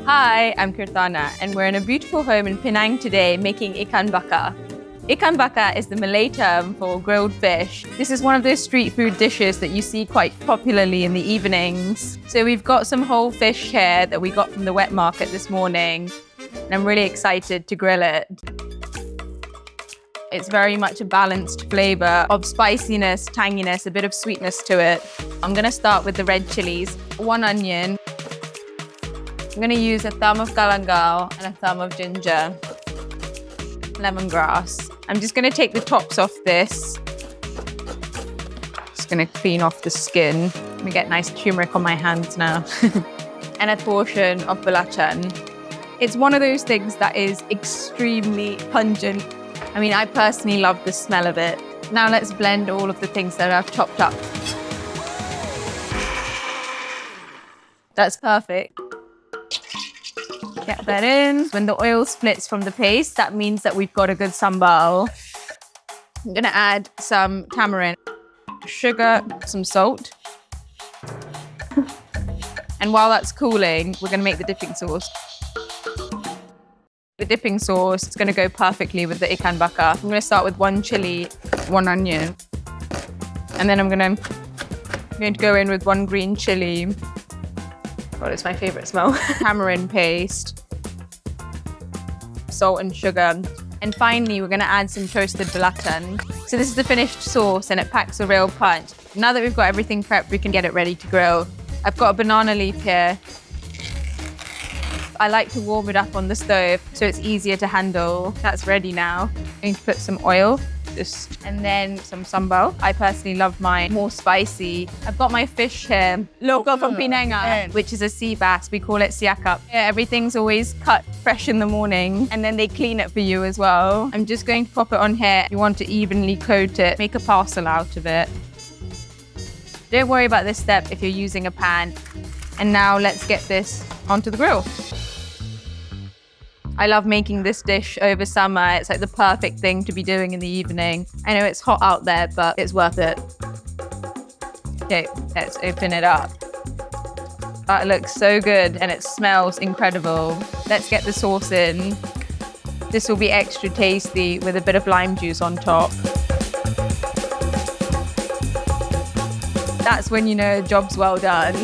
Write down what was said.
Hi, I'm Kirthanaa, and we're in a beautiful home in Penang today making Ikan Bakar. Ikan Bakar is the Malay term for grilled fish. This is one of those street food dishes that you see quite popularly in the evenings. So we've got some whole fish here that we got from the wet market this morning, and I'm really excited to grill it. It's very much a balanced flavor of spiciness, tanginess, a bit of sweetness to it. I'm gonna start with the red chilies, 1 onion. I'm gonna use a thumb of galangal and a thumb of ginger, lemongrass. I'm just gonna take the tops off this. Just gonna clean off the skin. Let me get nice turmeric on my hands now. And a portion of belacan. It's one of those things that is extremely pungent. I mean, I personally love the smell of it. Now let's blend all of the things that I've chopped up. That's perfect. Get that in. When the oil splits from the paste, that means that we've got a good sambal. I'm gonna add some tamarind, sugar, some salt. And while that's cooling, we're gonna make the dipping sauce. The dipping sauce is going to go perfectly with the Ikan Bakar. I'm going to start with 1 chili, 1 onion. And then I'm going to go in with 1 green chili. God, it's my favorite smell. Tamarind paste, salt and sugar. And finally, we're going to add some toasted belacan. So this is the finished sauce and it packs a real punch. Now that we've got everything prepped, we can get it ready to grill. I've got a banana leaf here. I like to warm it up on the stove so it's easier to handle. That's ready now. I'm going to put some oil, and then some sambal. I personally love mine more spicy. I've got my fish here, local from Penang, which is a sea bass. We call it siakap. Yeah, everything's always cut fresh in the morning, and then they clean it for you as well. I'm just going to pop it on here. You want to evenly coat it, make a parcel out of it. Don't worry about this step if you're using a pan. And now let's get this onto the grill. I love making this dish over summer. It's like the perfect thing to be doing in the evening. I know it's hot out there, but it's worth it. Okay, let's open it up. That looks so good and it smells incredible. Let's get the sauce in. This will be extra tasty with a bit of lime juice on top. That's when you know the job's well done.